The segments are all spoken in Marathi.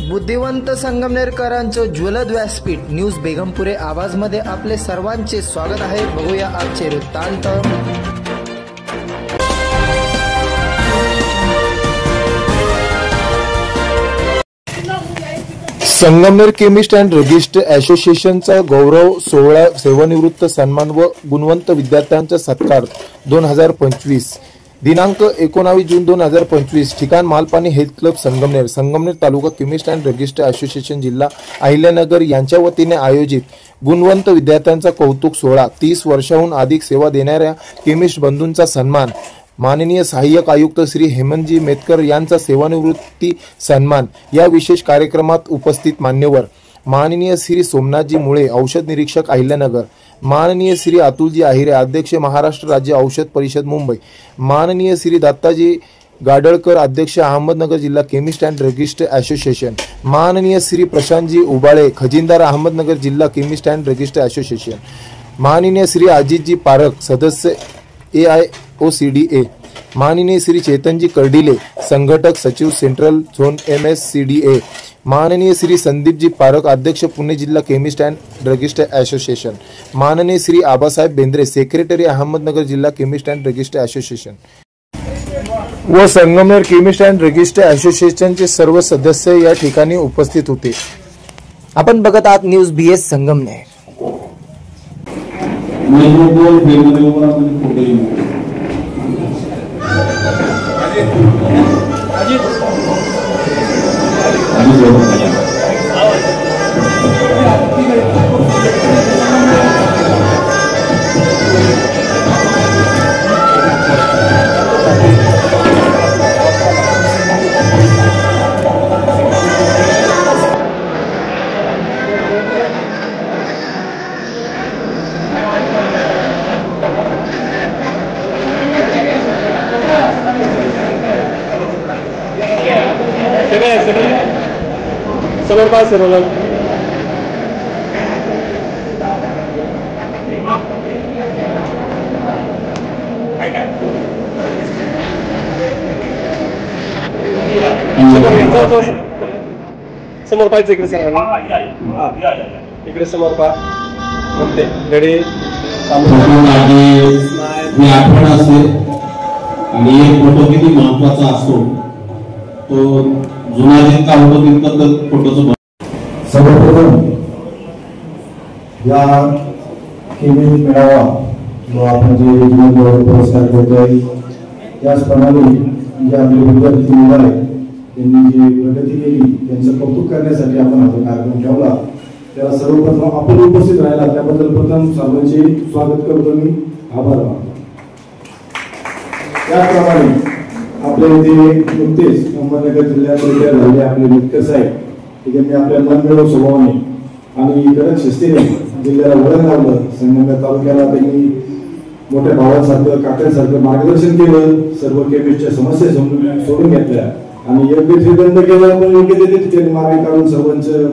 बुद्धिवंत संगमनेरकरांचं ज्वलद व्यासपीठ न्यूज बेगमपुरे आवाजमध्ये आपले सर्वांचे स्वागत आहे। बघूया आजचे वृत्तांत। संगमनेर केमिस्ट अँड ड्रगिस्ट असोसिएशनचा गौरव सोहळा, सेवानिवृत्त सन्मान व गुणवंत विद्यार्थ्यांचा सत्कार 2025 दिनांक 19 जून 2025 ठिकाण Malpani health club Sangamner, Sangamner taluka chemist and druggist association जिल्हा अहिल्यानगर यांच्या वतीने आयोजित गुणवंत विद्यार्थ्यांचा कौतुक सोहळा। 30 वर्षांहून अधिक सेवा देणाऱ्या केमिस्ट बंधूंचा सन्मान, माननीय सहाय्यक आयुक्त श्री हेमंतजी मेतकर यांचा सेवानिवृत्ती सन्मान। या विशेष कार्यक्रमात उपस्थित मान्यवर माननीय श्री सोमनाथजी मुळे, औषध निरीक्षक अहिल्यानगर, माननीय श्री अतुलजी आहिरे, अध्यक्ष महाराष्ट्र राज्य औषध परिषद मुंबई, माननीय श्री दत्ताजी गाडळकर, अध्यक्ष अहमदनगर जिल्हा केमिस्ट अँड ड्रगिस्ट असोसिएशन, माननीय श्री प्रशांतजी उबाळे, खजिनदार अहमदनगर जिल्हा केमिस्ट अँड ड्रगिस्ट असोसिएशन, माननीय श्री अजितजी पारख, सदस्य AIOCDA, माननीय श्री चेतनजी कर्डिले, संघटक सचिव सेंट्रल झोन MSCDA, माननीय श्री संदीपजी पारख, अध्यक्ष पुणे जिल्हा केमिस्ट अँड ड्रगिस्ट असोसिएशन, माननीय श्री आबासाहेब बेंद्रे, सेक्रेटरी अहमदनगर जिल्हा केमिस्ट अँड ड्रगिस्ट असोसिएशन व संगमनेर केमिस्ट अँड ड्रगिस्ट असोसिएशनचे सर्व सदस्य या ठिकाणी उपस्थित होते। आपण बघत आहात न्यूज BS संगमनेर। समोर पास रोल समोर पाहिजे इकडे इकडे समोर पा रेडी आठवण असते आणि एक फोटो किती महत्वाचा असतो तो जुना जितका होतो तितका तर फोटोचं। सर्वप्रथम या केमिस्ट मेळावा जो आपण जे जीवन गौरव पुरस्कार देतोय त्याचप्रमाणे जे आपले विद्यार्थी मुलं आहेत त्यांनी जी प्रगती केली त्यांचं कौतुक करण्यासाठी आपण हा कार्यक्रम ठेवला। त्याला सर्वप्रथम आपण उपस्थित राहिला त्याबद्दल प्रथम सर्वांचे स्वागत करतो, मी आभार मानतो। त्याचप्रमाणे आपल्या इथे नुकतेच अहमदनगर जिल्ह्यात रिटायर झाले आपले मेतकर साहेब, त्यांनी आपल्या मनमिळावू स्वभावाने आणि कडक शिस्तीने जिल्ह्याला वळण लावलं। संगमनेर तालुक्याला त्यांनी मोठ्या भावांसारखं काकांसारखं मार्गदर्शन केलं, सर्व केमिस्टच्या समस्या सोडून घेतल्या आणि योग्य श्रीदंड केला, पण योग्य त्यांनी मार्ग काढून सर्वांचं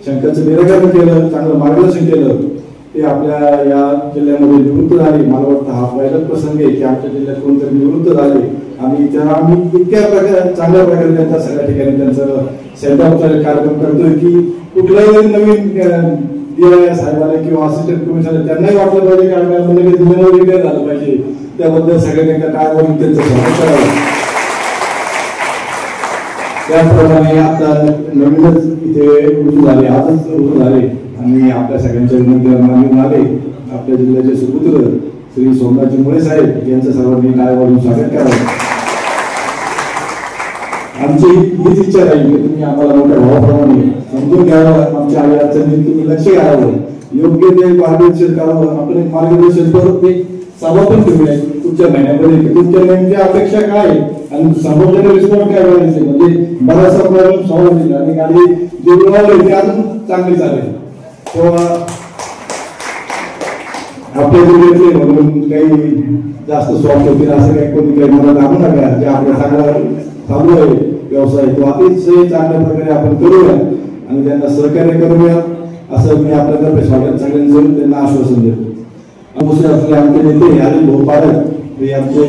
शंकांचं निराकरण केलं, चांगलं मार्गदर्शन केलं। ते आपल्या या जिल्ह्यामध्ये निवृत्त झाले। मला वाटतं हा पहिलाच प्रसंग आहे की आमच्या जिल्ह्यात कोणतरी निवृत्त झाले आणि त्याला आम्ही इतक्या प्रकारे चांगल्या प्रकारे त्यांचा सगळ्या ठिकाणी त्यांचं सेंटरचा कार्यक्रम करतोय की कुठलाही नवीन DI साहेबांना किंवा असिस्टंट कमिशनर त्यांनाही वाटलं पाहिजे की आम्ही अहमदनगर जिल्ह्यामध्ये रिटायर झालं पाहिजे, त्याबद्दल सगळ्यांनी काय बोलून त्यांचं स्वागत करावं। त्याचप्रमाणे आता नवीनच इथे रुजू झाले, आजच रुजू झाले आणि आपल्या सगळ्यांच्या विनंतीवर मान्य झाले आपल्या जिल्ह्याचे सुपुत्र श्री सोमनाथजी मुळे साहेब यांचं सर्वांनी काय बोलून स्वागत करावं। आमची हीच इच्छा राहील की तुम्ही आम्हाला मोठ्या भावाप्रमाणे समजून घ्यावं, आमच्या आई अडचणीत तुम्ही लक्ष घालावं, योग्य ते मार्गदर्शन करावं। आपण एक मार्गदर्शन परत एक सभा पण ठेवूया पुढच्या महिन्यामध्ये तुमच्या नेमक्या अपेक्षा काय आणि समोरच्याने रिस्पॉन्स काय करायचे, म्हणजे बराचसा प्रॉब्लेम सॉल्व्ह होईल आणि गाडी जे बनवले ते अजून चांगली चालेल। तेव्हा आपल्या जिल्ह्यातले म्हणून काही जास्त सॉफ्ट होतील असं काही कोणी काही मला लागू नका, जे आपल्या चांगला चालू आहे व्यवसाय तो अतिशय चांगल्या प्रकारे आपण करूया आणि त्यांना सहकार्य करूया असं मी आपल्यातर्फे सगळ्यांचं त्यांना आश्वासन देतो। दुसरे असले आमचे नेते हरी भाऊ पारख हे आमचे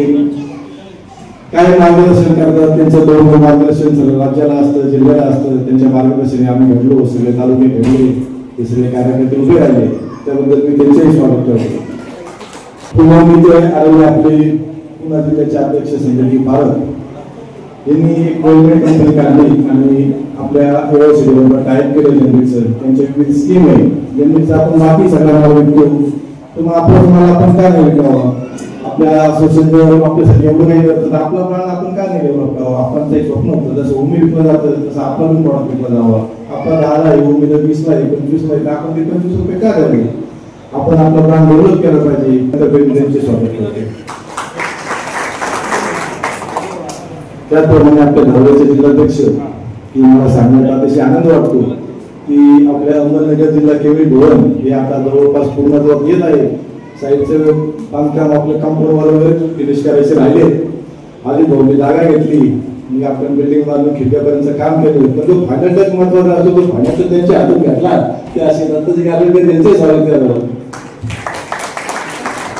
काय मार्गदर्शन करतात, त्यांचं दोन मार्गदर्शन राज्याला असतं, जिल्ह्याला असतं. त्यांच्या मार्गदर्शनाने आम्ही घडलो, सगळे तालुके घडले, ते सगळे कार्यकर्ते उभे राहिले. त्याबद्दल मी त्यांचंही स्वागत करतो. पुन्हा मी ते आलेले आपले पुन्हा जिल्ह्याचे अध्यक्ष संजय पारख यांनी एक गव्हर्नमेंट कंपनी काढली आणि आपल्या व्यवस्थेबरोबर टाईप केलं जनतेचं. त्यांच्या विविध स्कीम आहे. जनतेचं आपण माफी सगळ्यांना विकतो, तर मग तुम्हाला आपण काय नाही विकावं? आपल्या सोशल आपल्यासाठी एवढं काही करतात, आपलं प्राण आपण काय नाही डेव्हलप करावं? आपण काही स्वप्न होतं, जसं उमेद विकलं जातं तसं आपण पण प्रॉडक्ट विकलं जावं. आपला 10 आहे, उमेद 20 आहे, 25 आहे, आपण ते 25 रुपये का द्यावे? आपण आपला प्राण डेव्हलप केलं पाहिजे. त्यांचे स्वागत करते. त्याचप्रमाणे आपल्या धावड्याचे जिल्हाध्यक्ष की मला सांगण्यात अतिशय आनंद वाटतो की आपल्या अहमदनगर जिल्हा केवळ धोरण हे आता जवळपास पूर्णत्वात येत आहे. साईडचं बांधकाम आपल्या कंपाऊंडवर फिनिश करायचे राहिले. आधी भाऊनी जागा घेतली, मग आपण बिल्डिंग बांधून खिडक्यापर्यंत काम केलं. पण जो फायनल टच महत्वाचा असतो तो फायनल टच त्यांच्या हातून घेतला. ते असे दत्तजी गाडवे त्यांचे स्वागत करावं.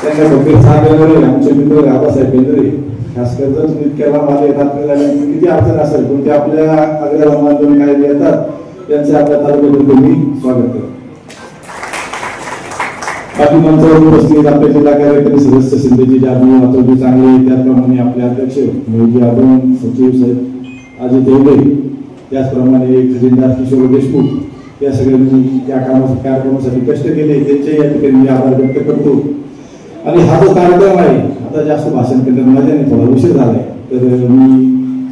त्यांना डॉक्टर साहेब आमचे मित्र आबासाहेब बेंद्रे खास करून इतक्या माझे किती अडचण असेल पण ते आपल्या आग्र्याला माध्यम काय येतात त्यांचे आपल्या तालुक्यातून मी स्वागत करतो. बाकी मंचावर उपस्थित आपल्या जिल्हा कार्यकारी सदस्य सिंधेजी जाधव, अतुलजी चांगले, त्याचप्रमाणे आपले अध्यक्ष मोहिजी आबन, सचिव साहेब अजित देवडे, त्याचप्रमाणे खजिनदार किशोर देशमुख या सगळ्यांनी त्या कार्यक्रमासाठी कष्ट केले. त्यांचे या ठिकाणी मी आभार व्यक्त करतो. आणि हा जो कार्यक्रम आहे आता जास्त भाषण करण्यात माझ्याने थोडा उशीर झालाय, तर मी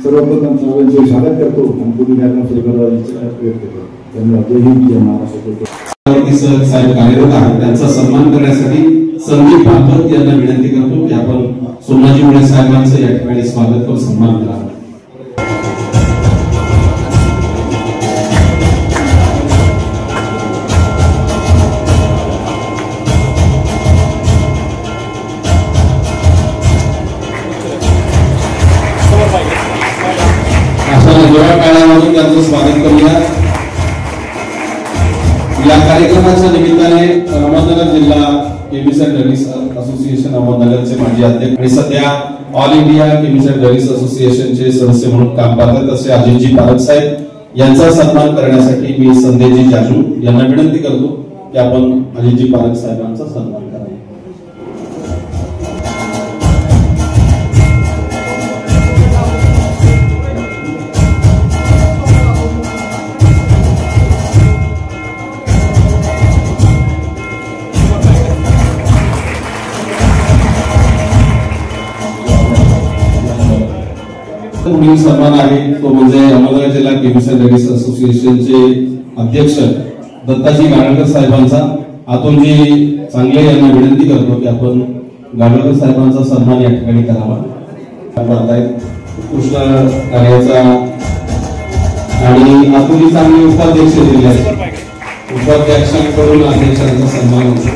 सर्वप्रथम सर्वांचे स्वागत करतो आणि पुढील कार्यक्रम सुरू करायची इच्छा व्यक्त करतो. धन्यवाद. जय हिंद, जय महाराष्ट्र. साहेब कार्यरत आहेत, त्यांचा सन्मान करण्यासाठी संदीप पापत यांना विनंती करतो की आपण सोनाजी मुळे साहेबांचं या ठिकाणी स्वागत करून सन्मान करावा. जोरा काळामधून त्यांचं स्वागत करूया. या कार्यक्रमाच्या निमित्ताने अहमदनगर जिल्हा केमिस्ट अँड ड्रग्स असोसिएशन अहमदनगरचे माजी अध्यक्ष आणि सध्या all India chemist and drugs असोसिएशनचे सदस्य म्हणून काम पाहतात असे अजितजी पारख साहेब यांचा सन्मान करण्यासाठी मी संदेजी जाजू यांना विनंती करतो की आपण अजितजी पारख साहेबांचा सन्मान करावा. पुढील सन्मान आहे तो म्हणजे अहमदनगर जिल्हा केमिस्ट अँड ड्रग्स असोसिएशनचे अध्यक्ष दत्ताजी गाडवेकर साहेबांचा. अतुलजी चांगले यांना विनंती करतो की आपण गाडवेकर साहेबांचा सन्मान या ठिकाणी करावा. उत्कृष्ट कार्याचा आणि अतुलजी चांगले उपाध्यक्ष जिल्ह्याचे उपाध्यक्षांकडून अध्यक्षांचा सन्मान होतो.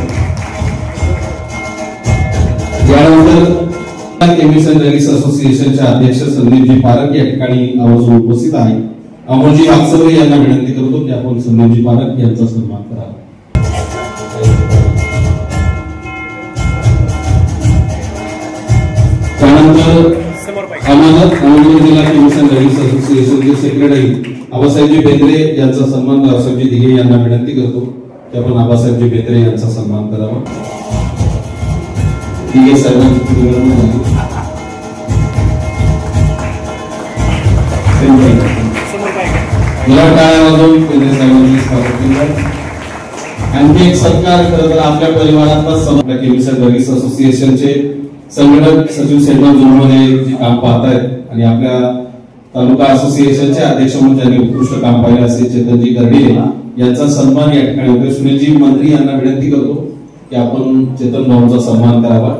यानंतर केमिस्ट अँड ड्रग्स असोसिएशनचे अध्यक्ष संदीपजी पारख या ठिकाणी आवर्जून उपस्थित आहे. अमोलजी वागसरे यांना विनंती करतो की आपण संदीपजी पारख यांचा सन्मान करावा. त्यानंतर अहमदनगर जिल्हा केमिस्ट अँड ड्रग्स असोसिएशनचे सेक्रेटरी आबासाहेबजी बेंद्रे यांचा सन्मान रावसाहेबजी दिघे यांना विनंती करतो की आपण आबासाहेबजी बेंद्रे यांचा सन्मान करावा. दिघे साहेबांची आणखी एक सत्कार खरं तर आपल्या परिवारातच केमिस्ट अँड ड्रग्स असोसिएशनचे संघटक सचिव सेठनाथ जोरमध्ये जे काम पाहतायत आणि आपल्या तालुका असोसिएशनचे अध्यक्ष म्हणून त्यांनी उत्कृष्ट काम पाहिले असे चेतनजी गर्डीले यांचा सन्मान या ठिकाणी होतो. सुनीलजी मंत्री यांना विनंती करतो की आपण चेतन भाऊंचा सन्मान करावा.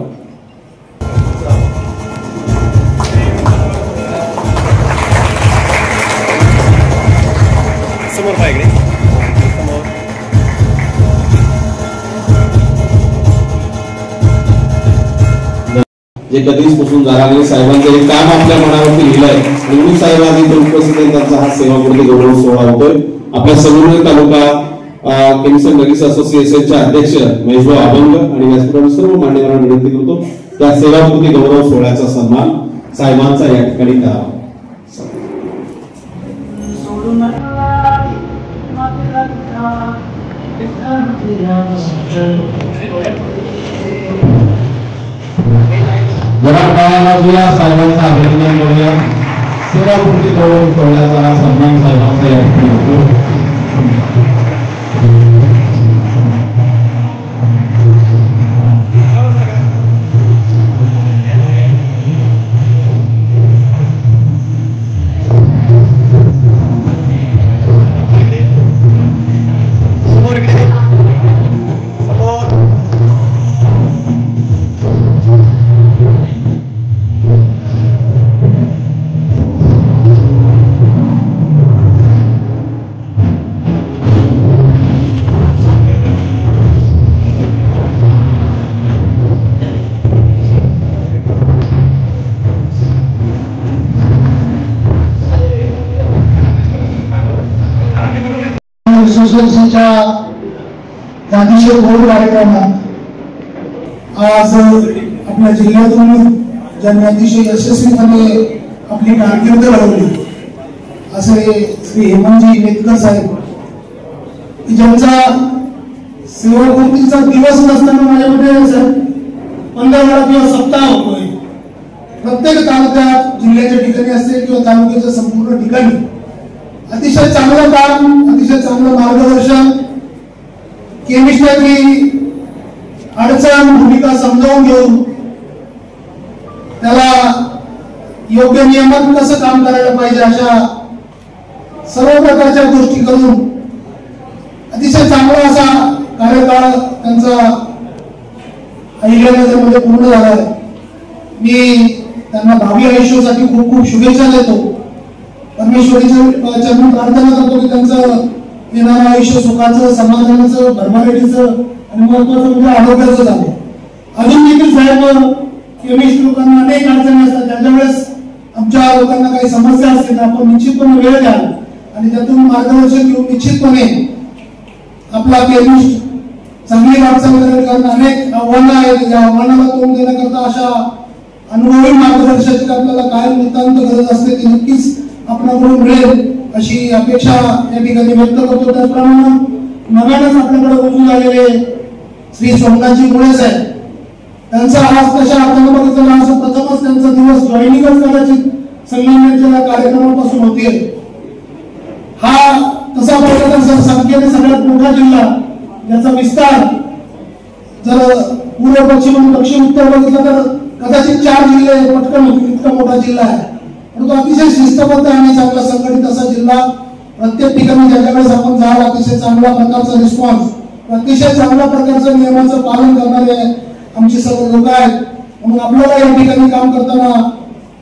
जे कधीच पासून झाला नाही साहेबांचं हे काम आपल्या मनावरती लिहिलंय. निवडणूक साहेब आज इथे उपस्थित आहेत, त्यांचा हा सेवापूर्ती गौरव सोहळा होतोय. आपल्या संगमनेर तालुका केमिस्ट अँड ड्रग्स असोसिएशनचे अध्यक्ष महेशभाऊ अभंग आणि याचप्रमाणे सर्व मान्यवरांना विनंती करतो त्या सेवापूर्ती गौरव सोहळ्याचा सन्मान साहेबांचा या ठिकाणी करावा. जरा साहेबांचा अभिनंदन करूया. सेवापूर्ती करून ठेवण्याचा सन्मान साहेबांचा या ठिकाणी होतो. असोसिएशनच्या अतिशय गोड कार्यक्रमात आज आपल्या जिल्ह्यातून ज्यांनी अतिशय यशस्वीपणे आपली कारकीर्द घडवली असे श्री हेमंतजी नेतकर साहेब, ज्यांचा सेवापूर्तीचा दिवस नसताना माझ्याकडे 15 किंवा सप्ताह होतोय. प्रत्येक तालुक्यात जिल्ह्याच्या ठिकाणी असेल किंवा तालुक्याच्या संपूर्ण ठिकाणी अतिशय चांगलं काम, अतिशय चांगलं मार्गदर्शन, केमिस्ट्री अडचण भूमिका समजावून घेऊन त्याला योग्य नियमात कसं काम करायला पाहिजे अशा सर्व प्रकारच्या गोष्टी करून अतिशय चांगला असा कार्यकाळ त्यांचा अहिल्यानगरमध्ये पूर्ण झालाय. मी त्यांना भावी आयुष्यासाठी खूप खूप शुभेच्छा देतो. परमेश्वरीच्या चरणी प्रार्थना करतो की त्यांचं येणारं आयुष्य सुखाचं, समाधानाचं, भरभराटीचं आणि महत्वाचं म्हणजे आरोग्याचं झालं. अजून देखील साहेब केमिस्ट लोकांना अनेक अडचणी असतात, त्याच्या वेळेस आमच्या लोकांना काही समस्या असतील तर आपण निश्चितपणे वेळ द्याल आणि त्यातून मार्गदर्शन घेऊन निश्चितपणे आपला केमिस्ट चांगली वाटचाल करेल. कारण अनेक आव्हानं आहेत, या आव्हानाला तोंड देण्याकरता अशा अनुभवी मार्गदर्शकाची आपल्याला कायम नितांत गरज असते. ती नक्कीच आपल्याकडून मिळेल अशी अपेक्षा या ठिकाणी व्यक्त करतो. त्याचप्रमाणे नव्यानच आपल्याकडे रुजू झालेले श्री सोमनाथजी मुळे साहेब, त्यांचा आज कशा आपण बघितलं असं प्रथमच त्यांचा दिवस जॉईनिंगच कदाचित संगमनेरच्या कार्यक्रमापासून होते. हा तसा बघितला तर संख्येने सगळ्यात मोठा जिल्हा, ज्याचा विस्तार जर पूर्व पश्चिम आणि दक्षिण उत्तर बघितलं तर कदाचित 4 जिल्हे पटकन होतील, इतका मोठा जिल्हा आहे. परंतु अतिशय शिस्तबद्ध आणि चांगला संघटित असा जिल्हा, प्रत्येक ठिकाणी ज्याच्याकडे आपण जाल अतिशय चांगल्या प्रकारचा रिस्पॉन्स, अतिशय चांगल्या प्रकारचं नियमांचं पालन करणारे आमचे सर्व लोक आहेत. म्हणून आपल्याला या ठिकाणी काम करताना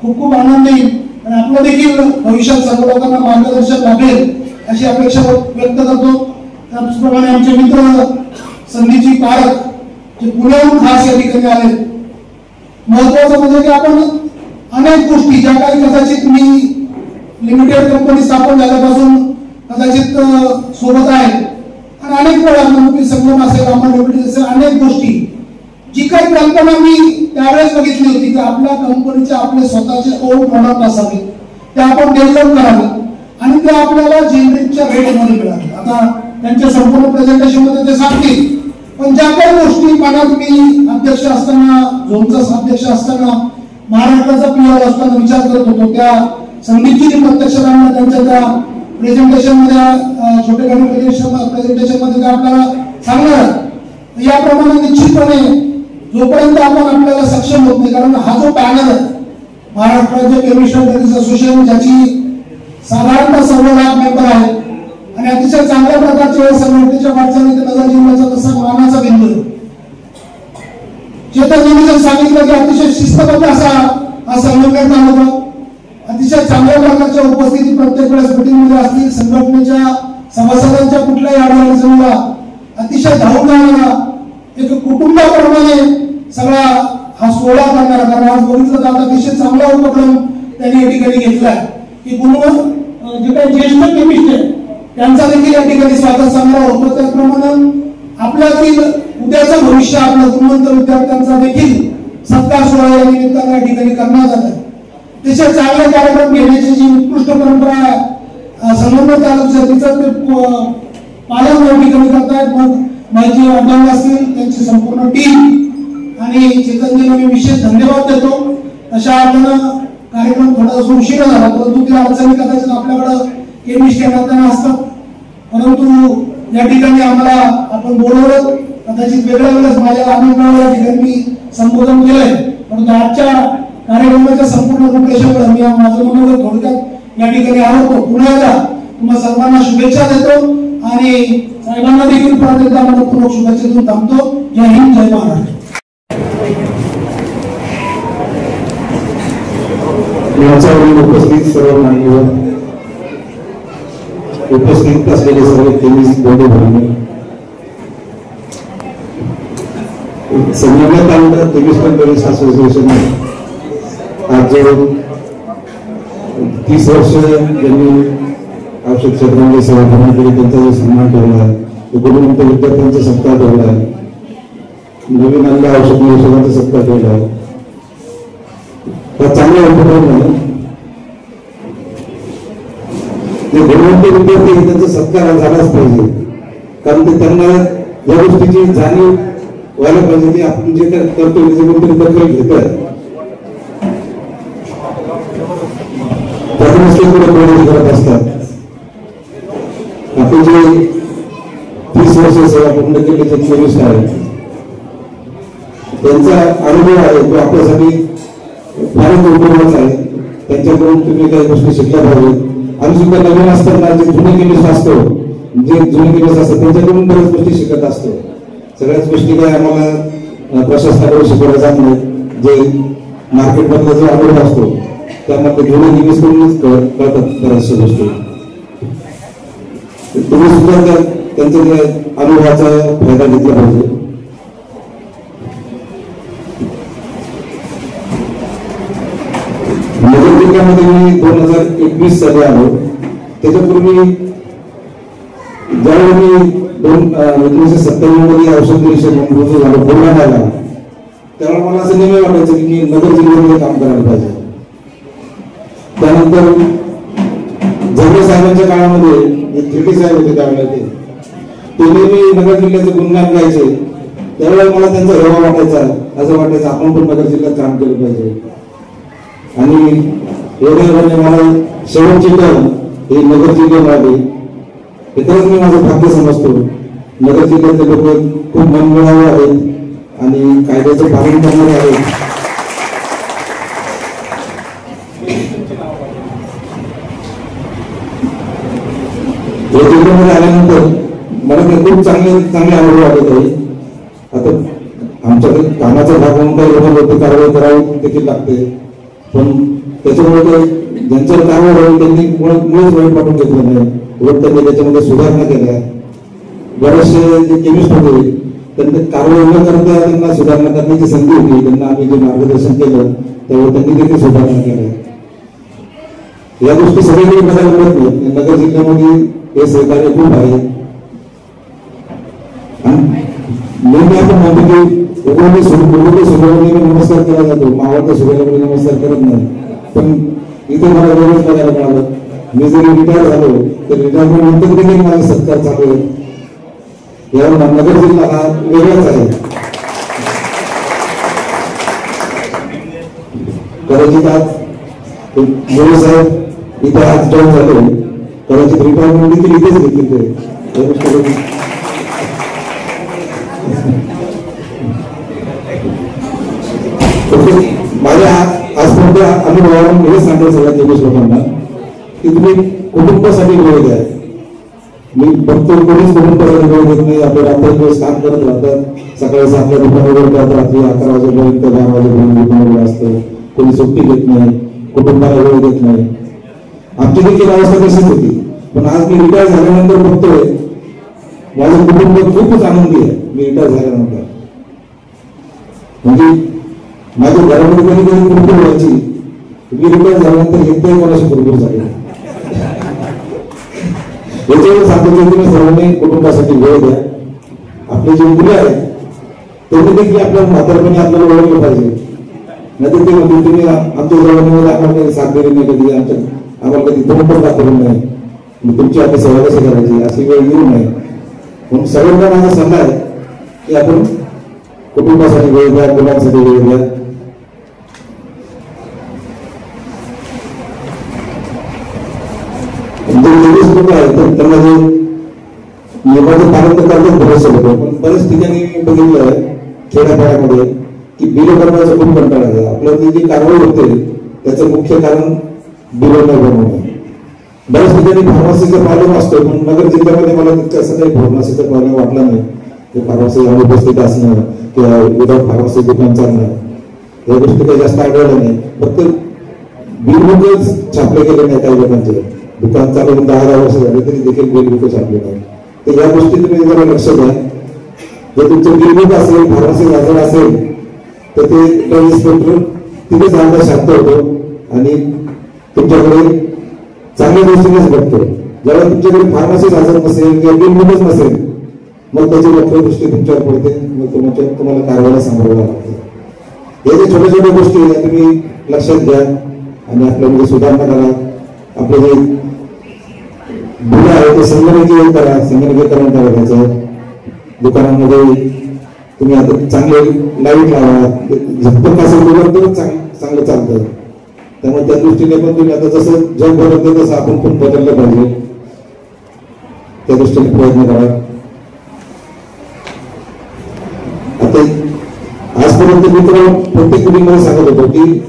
खूप खूप आनंद येईल आणि आपलं देखील भविष्यात सर्व लोकांना मार्गदर्शन लाभेल अशी अपेक्षा व्यक्त करतो. त्याचप्रमाणे आमचे मित्र संदीपजी पारख जे पुण्याहून खास या ठिकाणी आले. महत्वाचं म्हणजे की आपण अनेक गोष्टी ज्या काही कदाचित मी लिमिटेड कंपनी स्थापन झाल्यापासून कदाचित सोबत आहे आणि अनेक वेळा मुंबई संगम असेल, अमर लिमिटेड असेल, अनेक गोष्टी जी काही कल्पना मी त्यावेळेस बघितली होती की आपल्या कंपनीचे आपले स्वतःचे ओन प्रॉडक्ट असावे, ते आपण डेव्हलप करावे आणि ते आपल्याला जेनरिकच्या रेटमध्ये मिळावे. आता त्यांच्या संपूर्ण प्रेझेंटेशन मध्ये ते सांगतील, पण ज्या काही गोष्टी मनात मी अध्यक्ष असताना, झोनचा अध्यक्ष असताना, महाराष्ट्राचा पीआर असताना विचार करत होतो, त्या संदीपजींनी प्रत्यक्ष त्यांच्या त्या प्रेझेंटेशन मध्ये छोटे प्रेझेंटेशन मध्ये आपल्याला सांगणार. याप्रमाणे निश्चितपणे जोपर्यंत आपण आपल्याला सक्षम होत नाही, कारण हा जो पॅनल आहे महाराष्ट्राचे केमिस्ट असोसिएशन ज्याची साधारणतः 1.25 लाख मेंबर आहेत आणि अतिशय चांगल्या प्रकारचे संघटनेच्या वाटचालीत नगर जिल्ह्याचा तसा मानाचा बिंदू आहे. चेतनजींनी सांगितलं की अतिशय शिस्तबद्ध असा हा संघटनेचा तालुका, अतिशय चांगल्या प्रकारच्या उपस्थिती प्रत्येक वेळेस मीटिंगमध्ये असतील. संघटनेच्या सभासदांच्या कुठल्याही अडचणीला अतिशय धावून जाणारा, एक कुटुंबाप्रमाणे सगळा हा सोहळा करणारा. कारण आज बघितलं तर अतिशय चांगला उपक्रम त्यांनी या ठिकाणी घेतलाय की जे काही ज्येष्ठ केमिस्ट आहे त्यांचा देखील या ठिकाणी स्वागत समारोह होतो. त्याचप्रमाणे आपल्यातील उद्याचं भविष्य आपल्या गुणवंत विद्यार्थ्यांचा देखील सत्कार सोहळा या निमित्ताने या ठिकाणी करण्यात आला. त्याचे चांगले कार्यक्रम घेण्याची जी उत्कृष्ट परंपरा संगमनेर तालुक्यात तिचं ते पालन या ठिकाणी करतायत. मग माझी अभंग असतील त्यांची संपूर्ण टीम आणि चेतनजीला मी विशेष धन्यवाद देतो. अशा अर्थानं कार्यक्रम थोडासा उशिरा झाला, परंतु त्या अडचणी कदाचित आपल्याकडं केमिस्ट करताना असतात, परंतु या ठिकाणी आम्हाला आपण बोलवलं. कदाचित वेगळ्या माझ्या अनुभवाला या ठिकाणी मी संबोधन केलंय, परंतु आजच्या कार्यक्रमाच्या संपूर्ण रूपरेषेवर मी माझं मनोगत थोडक्यात या ठिकाणी आवडतो. पुन्हा एकदा तुम्हा सर्वांना शुभेच्छा देतो आणि साहेबांना देखील परत एकदा मनपूर्वक शुभेच्छा देऊन थांबतो. जय हिंद, जय महाराष्ट्र. उपस्थित सर्व मान्यवर, उपस्थित असलेले सर्व केमिस्ट बंधू भगिनी, संगमनेर तालुका केमिस्ट केमिस्ट असोसिएशन आज जो 30 वर्ष ज्यांनी औषध क्षेत्रामध्ये सेवा पूर्ण केली त्यांचा जो सन्मान ठेवला आहे, गुणवंत विद्यार्थ्यांचा सत्कार ठेवला आहे, नवीन आलेल्या औषध निरीक्षकांचा सत्कार ठेवला आहे. हा चांगला उपक्रम आहे. जे गुणवंत विद्यार्थी त्यांचा सत्कार झालाच पाहिजे, कारण ते त्यांना या गोष्टीची जाणीव व्हायला पाहिजे की आपण जे करतो त्याचे कोणतरी दखल घेत आहे. त्यातूनच करत असतात. आपण जे 30 वर्ष सेवा पूर्ण केलेले केमिस्ट आहे त्यांचा अनुभव आहे तो आपल्यासाठी फारच उपयोगाचा आहे. त्यांच्याकडून तुम्ही काही गोष्टी शिकल्या पाहिजे. आम्ही सुद्धा नवीन असताना जे जुने केमिस्ट असतो, जे जुने केमिस्ट असतात त्यांच्याकडून बऱ्याच गोष्टी शिकत असतो. सगळ्याच गोष्टी काय आम्हाला प्रशासनाकडून शिकवल्या जात नाही. जे मार्केटमधला जो अनुभव असतो त्यामध्ये जुने केमिस्टकडूनच कळतात बऱ्याचशा गोष्टी. तुम्ही सुद्धा त्यांच्या अनुभवाचा फायदा घेतला पाहिजे. नगर जिल्ह्यामध्ये मी 2021 साली आलो. त्याच्यापूर्वी ज्यावेळी मी 1997 मध्ये औषध निरीक्षक म्हणून झालो बुलढाण्याला, त्यावेळेला मला असं नेहमी वाटायचं की मी नगर जिल्ह्यामध्ये काम करायला पाहिजे. त्यानंतर झगडे साहेबांच्या काळामध्ये त्रिटी साहेब होते त्यावेळेला ते नेहमी नगर जिल्ह्याचे गुणगान गायचे. त्यावेळेला मला त्यांचा हेवा वाटायचा, असं वाटायचं आपण पण नगर जिल्ह्यात काम केलं पाहिजे. आणि एवढ्या मला शेवटची टर्म हे नगर जिल्ह्यात आली. हे खरंच मी माझं भाग्य समजतो. नगर जिल्ह्यातले लोक खूप मनमिळावे आहेत आणि कायद्याचं पालन करणारे आहेत. या जिल्ह्यामध्ये आल्यानंतर मला ते खूप चांगले अनुभव आले आहे. आता आमच्याकडे कामाचा भाग म्हणून काही लोकांवरती कारवाई करावी देखील लागते, पण त्याच्यामुळे ज्यांच्यावर कारवाई होईल त्यांनी मुळेच वाईट पाठवून घेतलं नाही. उलट त्यांनी त्याच्यामध्ये सुधारणा केल्या. बरेचसे जे केमिस्ट होते त्यांनी कारवाई न करता त्यांना सुधारणा करण्याची संधी होती. त्यांना आम्ही जे मार्गदर्शन केलं त्यावेळी त्यांनी देखील सुधारणा केल्या. या गोष्टी सगळीकडे बघायला मिळत नाही. नगर जिल्ह्यामध्ये हे सहकार्य खूप आहे. नेहमी आपण म्हणतो की सूर्याला नमस्कार केला जातो, मावळत्या सूर्याला नमस्कार करत नाही. पण इथे मला वेगळंच बघायला मिळालं. मी जरी रिटायर झालो तर रिटायरमेंट नंतर देखील माझा सत्कार चालू आहे. यावर नगर जिल्हा हा वेगळाच आहे. कदाचित आज मोरे साहेब इथे आज जॉईन झाले, कदाचित रिटायरमेंट देखील इथेच घेतली. माझ्या आजपर्यंत अनुभवावरून हे सांगायचं सगळ्या केमिस्ट लोकांना की तुम्ही कुटुंबासाठी वेळ द्या. मी फक्त कोणीच कुटुंबासाठी वेळ देत नाही. आपले रात्री दिवस काम करत राहतात. सकाळी 7 ला दुकानावर जातात, रात्री 11 वाजेपर्यंत 12 वाजेपर्यंत दुकानावर असतं. कोणी सुट्टी घेत नाही, कुटुंबाला वेळ देत नाही. आमची देखील अवस्था तशीच होती. पण आज मी रिटायर झाल्यानंतर बघतोय माझं कुटुंब खूपच आनंदी आहे. मी रिटायर झाल्यानंतर म्हणजे माझ्या घरामध्ये कधी कधी कुरकुर व्हायची. मी रिटायर झाल्यानंतर एकदाही कोणाशी कुरकुर झाली. याच्यावर सांगतो की तुम्ही सर्वांनी कुटुंबासाठी वेळ द्या. आपले जे मुलं आहेत त्यांनी देखील आपल्या म्हातारपणी आपल्याला ओळखलं पाहिजे नाही तर ते म्हणते तुम्ही आमच्या जवळमध्ये आम्हाला काही साथ दिली नाही, कधी आम्हाला कधी फोन पण दाखवलं नाही, मग तुमची आम्ही सेवा कशी करायची अशी वेळ येऊ नये. म्हणून सगळ्यांना माझा सल्ला आहे की आपण कुटुंबासाठी वेळ द्या, मुलांसाठी वेळ द्या. लेडीज लोक आहेत तर त्यांना जे नियमाचं पालन करतात बरेचसे लोक, पण बरेच ठिकाणी बघितलं आहे खेड्यापाड्यामध्ये की बिल बनवायचं खूप कंटाळा आहे. आपल्याला जी कारवाई होते त्याचं मुख्य कारण बिल न बनवणं. बऱ्याच ठिकाणी फार्मसीचा प्रॉब्लेम असतो, पण नगर जिल्ह्यामध्ये मला तितकं असं काही फार्मसीचा प्रॉब्लेम वाटला नाही. फार्मसी अनुपस्थित असणं किंवा विदाउट फार्मसी दुकान चालणं या गोष्टी काही जास्त आढळल्या नाही. फक्त बिल बुकच छापले गेले नाही. काही लोकांचे दुकान चालून 10 वर्ष झाले तरी देखील बिल बुक छापले नाही. तर या गोष्टी तुम्ही जरा लक्ष द्या. जर तुमचं बिल बुक असेल, फार्मसी हजर असेल तर ते इन्स्पेक्टर तिथेच आमचा शांत होतो आणि तुमच्याकडे चांगल्या दृष्टीनेच बघतो. जेव्हा तुमच्याकडे फार्मसी हजर नसेल किंवा बिल बुकच नसेल मग त्याची लक्ष दृष्टी तुमच्यावर पडते, मग तुम्हाला कारवाईला सामोरं लागते. या ज्या छोट्या छोट्या गोष्टी या तुम्ही लक्षात घ्या आणि आपल्यामध्ये सुधारणा करा. आपले जे गुन्हे आहे ते संगणकीकरण करा, संगणकीकरण करा. त्याचं दुकानांमध्ये तुम्ही आता चांगले लाईट लावा, झटपट असेल तर चांगलं चालतं. त्यामुळे त्या दृष्टीने पण तुम्ही आता जसं जग बदलतं तसं आपण पण बदललं पाहिजे, त्या दृष्टीने प्रयत्न करा. आता आजपर्यंत मित्र प्रत्येक कुटुंबाला सांगत होतो की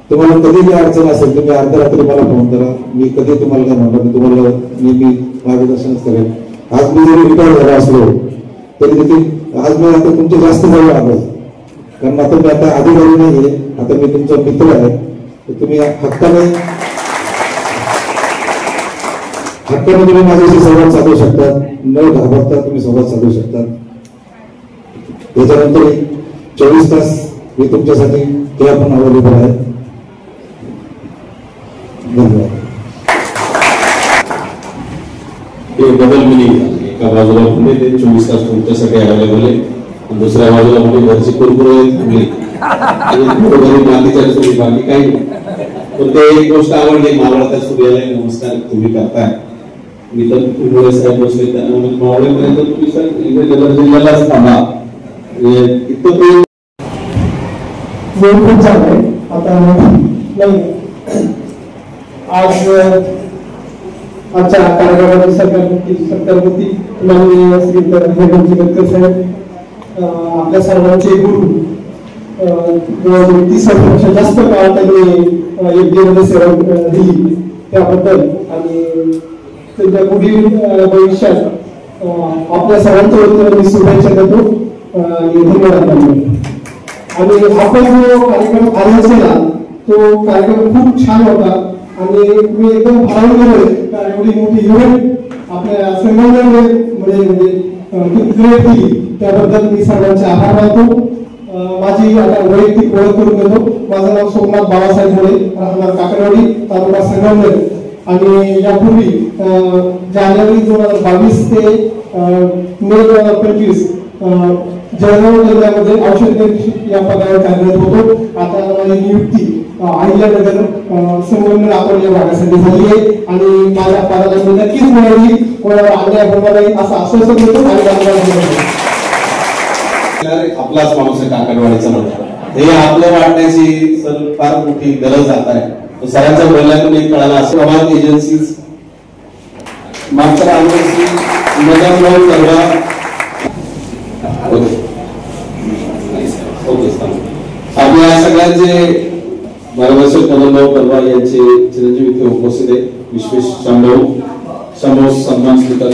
तुम्हाला कधीही अडचण असेल तुम्ही अर्ध्या रात्री मला फोन करा, मी कधी तुम्हाला काय म्हणतो मी तुम्हाला नेहमी मार्गदर्शनच करेन. आज मी जरी रिटायर झाला असलो तरी देखील आज मी आता तुमच्या जास्त जवळ आलो, कारण आता मी आता अधिकारी नाहीये, आता मी तुमचा मित्र आहे. तर तुम्ही हक्काने तुम्ही माझ्याशी संवाद साधू शकतात, न घाबरता तुम्ही संवाद साधू शकतात. त्याच्यानंतर 24 तास मी तुमच्यासाठी केव्हा पण अवेलेबल आहे. धन्यवाद. डबल मिनिंग, एका बाजूला म्हणजे ते 24 तास तुमच्यासाठी अवेलेबल आहे, दुसऱ्या बाजूला म्हणजे घरची कुरकुरे थांबली मातीच्या चुली, बाकी काही नाही. पण ते एक गोष्ट आवडली मला त्या सूर्याला नमस्कार तुम्ही करताय. मी तर मुळे साहेब बसले त्यांना मावळेपर्यंत तुम्ही सर इथे नगर जिल्ह्यालाच थांबा इतकं खूप झालंय आता नाही. आज आजच्या कार्यक्रमाची सरकारवरती माननीय श्री हेमंत साहेब आपल्या सर्वांचे गुरु 30 वर्षापेक्षा जास्त काळ त्यांनी योग्य सेवा दिली त्याबद्दल आणि त्यांच्या पुढील भविष्यात आपल्या सर्वांच्या वतीने मी शुभेच्छा देतो आणि धन्यवाद. आणि आपण जो कार्यक्रम आयोजला तो कार्यक्रम खूप छान होता आणि मी एकदम भारावून गेलोय कारण एवढी मोठी इव्हेंट आपल्या संघटनेमध्ये क्रिएट केली त्याबद्दल मी सर्वांचे आभार मानतो. माझी आता वैयक्तिक ओळख करून देतो. माझं नाव सोमनाथ बाळासाहेब मोरे, राहणार काकरवाडी, तालुका संगमनेर. आणि यापूर्वी जानेवारी 2022 ते मे 2025 जळगाव जिल्ह्यामध्ये औषध निरीक्षक या पदावर कार्यरत होतो. आता माझी नियुक्ती अहिल्यानगर संगमनेर आपण या भागासाठी झाली आहे आणि माझ्या पदाला मी नक्कीच मिळाली, कोणाला अन्याय होणार नाही असं आश्वासन देतो. आणि आपलाच माणूस आहे काकडवाडीचा म्हणतो हे आपलं वाटण्याची सर फार मोठी गरज जात आहे. सरांच्या बोलण्यातून एक कळाला असं प्रभात एजन्सीज मागच्या काँग्रेसची मदत लावून करवा. आपल्या सगळ्यांचे मार्गदर्शक मदनभाऊ परवा यांचे चिरंजीव इथे उपस्थित आहे. विश्वेश शांभाऊ सन्मान स्वीकार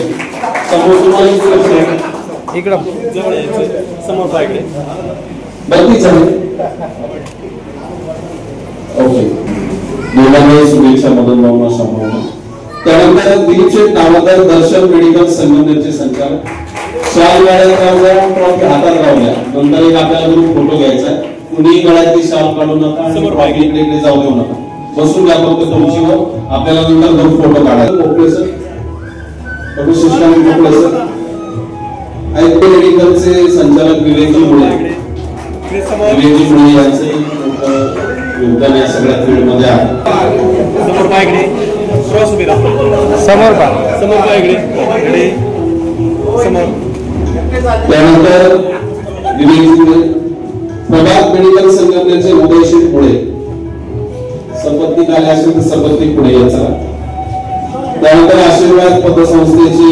इकडं समोर पाहिजे बत्तीच आहे. ओके दोघांनाही शुभेच्छा मदनभाऊंना शांभाऊंना. त्यानंतर दिलीपचे नामदार दर्शन मेडिकल संगमनेरचे संचालक शाल गाड्या ट्रॉफी हातात लावल्या. नंतर एक आपल्याला ग्रुप फोटो घ्यायचा आहे. कुणीही गळ्यातली शाल काढू नका आणि ट्रॉफी इकडे जाऊ देऊ नका. बसून घ्या फक्त तुमची व आपल्याला नंतर ग्रुप फोटो काढायचा. मोकळे सर शिष्टाने मोकळे सर मेडिकलचे संचालक विवेकजी मुळे यांचे योगदान या सगळ्या फील्डमध्ये आहे. समोर पायकडे क्रॉस उभे राहा. समोर पायकडे इकडे समोर. त्यानंतर प्रभात मेडिकल संघटनेचे उदयशील पुढे संपत्ती आले असेल तर संपत्ती पुढे याचा. त्यानंतर आशीर्वाद पतसंस्थेचे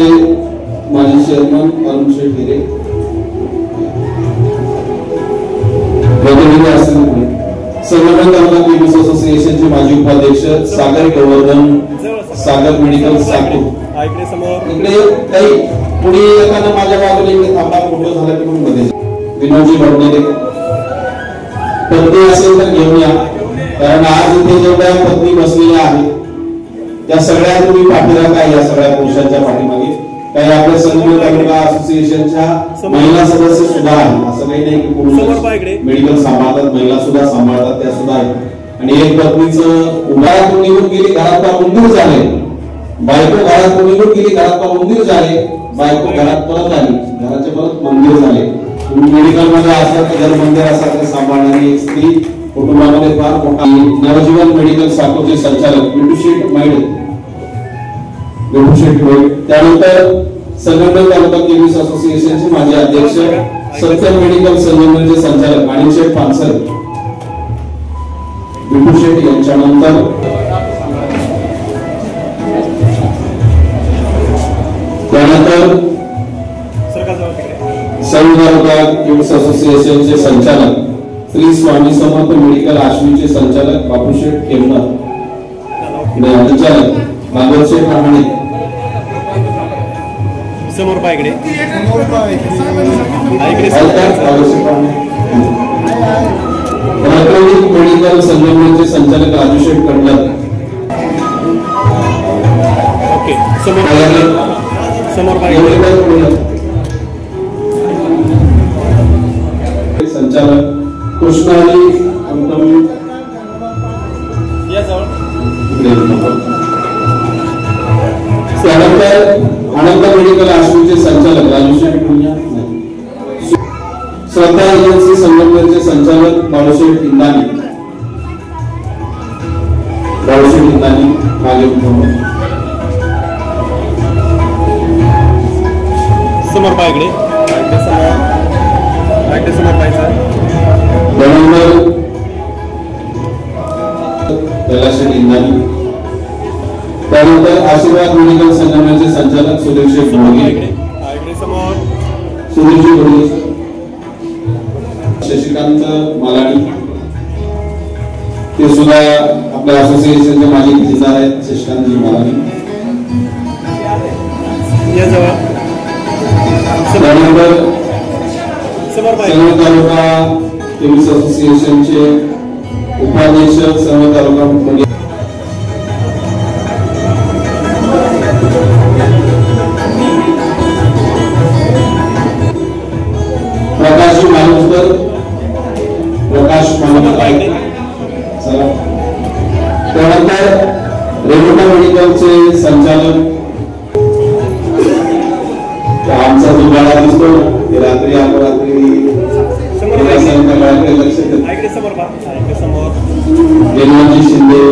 माजी चेअरमन अरुण शेठ हिरे प्रतिनिधी असतील पुढे. संगमनेर तालुका केमिस्ट असोसिएशनचे माजी उपाध्यक्ष सागर गोवर्धन सागर मेडिकल साकूर. इकडे काही पुढे येताना माझ्या बाजूला इकडे थांबा फोटो झाला की मग मध्ये. विनोदजी भडनेरे पत्नी असेल तर घेऊन या, कारण आज इथे जेवढ्या पत्नी बसलेल्या आहेत त्या सगळ्या तुम्ही पाठीराखा या सगळ्या पुरुषांच्या पाठीमागे. काही आपल्या संगमनेर तालुका असोसिएशनच्या महिला सदस्य सुद्धा आहेत. असं काही नाही की पुरुष मेडिकल सांभाळतात, महिला सुद्धा सांभाळतात, त्या सुद्धा आहेत. आणि एक पत्नीचं उभारातून निघून गेली, घरात मंदिर झाले. बायको घरात निघून गेली, घरात मंदिर झाले. बायको घरात परत आली, घराचे परत मंदिर झाले. तुम्ही मेडिकल मध्ये असतात जर मंदिर असतात तर सांभाळणारी एक स्त्री कुटुंबामध्ये फार मोठा. नवजीवन मेडिकल साकोचे संचालक विटूशेठ मैड. त्यानंतर संगमनेर तालुका केमिस्ट असोसिएशनचे माजी अध्यक्ष सत्यम मेडिकल संगमनेरचे संचालक अनिलशेठ पानसरे विटूशेठ यांच्यानंतर त्यानंतर संघ तालुका केमिस्ट असोसिएशनचे संचालक श्री स्वामी समर्थ मेडिकल आश्वीचे संचालक बापूशेठ खेमनर. संचालक भागवतशेठ राहणे. समोर पायकडे इलेक्ट्रॉनिक मेडिकल संघटनेचे संचालक राजूशेठ कंडल. ओके समोर पायकडे संचालक कृष्णाली त्यानंतर आनंद मेडिकल आश्वीचे संचालक राजूशेठ पुण्या. श्रद्धा एजन्सी संगमनेरचे संचालक बाळूशेठ इंदानी. मागे समोर पायकडे समोर पायचं. कैलाशेठ इंदानी. त्यानंतर आशीर्वाद मेडिकल संघटनेचे संचालक सुधीरशेठ घोडगे. सुधीरजी घोडगे. शशिकांत मालानी ते सुद्धा आपल्या असोसिएशनचे माजी खजिनदार आहेत. शशिकांतजी मालानी. त्यानंतर संगमनेर तालुका केमिस्ट असोसिएशनचे उपाध्यक्ष संगमनेर तालुका प्रकाश मालुसकर. त्यानंतर रेणुका मेडिकलचे संचालक आमचा जो गाडा दिसतो ते रात्री अपरात्री लक्ष देवजी शिंदे.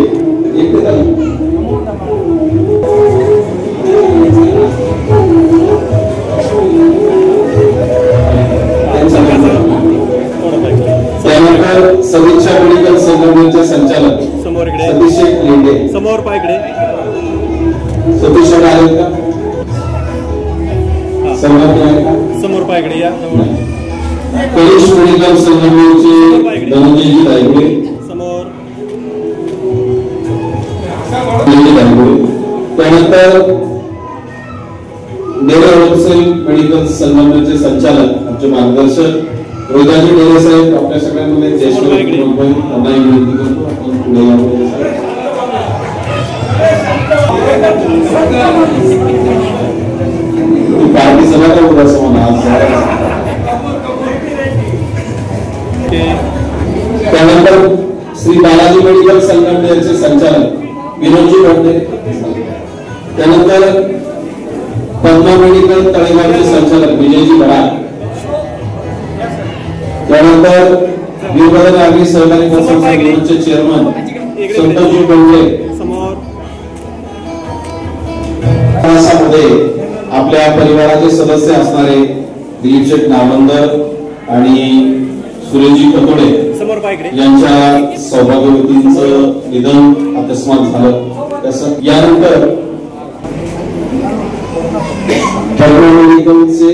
त्यानंतर सदिच्छा मेडिकल संघटनेचे संचालक सतीश लेंडे. समोर पायकडे सतीश आहेत का समोर पायकडे या. कनिष्ठ मेडिकल संघटनेचे धनंजयजी दायगुडे. समोर त्यानंतर डेरे होलसेल मेडिकल संघटनेचे संचालक आमचे मार्गदर्शक रोहिदाजी डेरे साहेब. आपल्या सगळ्यांमध्ये ज्येष्ठ त्यांनाही विनंती करतो आपण पुढे यावं. पार्टी सभा का होता त्यानंतर श्री बालाजी मेडिकल संघटनेचे संचालक विनोदजी भडनेरे. त्यानंतर पद्मा मेडिकल तळेगावचे संचालक विजयजी भडाळ. त्यानंतर वीरभद्र नागरी सहकारी पतसंस्था निगमचे चेअरमन संतोषजी बेंडे समोर मध्ये आपल्या परिवाराचे सदस्य असणारे दिलीप शेठ नावंदर आणि सुरेशजी कतोडे समोर पायकडे यांच्या सौभाग्यवतींचं निधन अकस्मात झालं. तसं यानंतर मेडिकलचे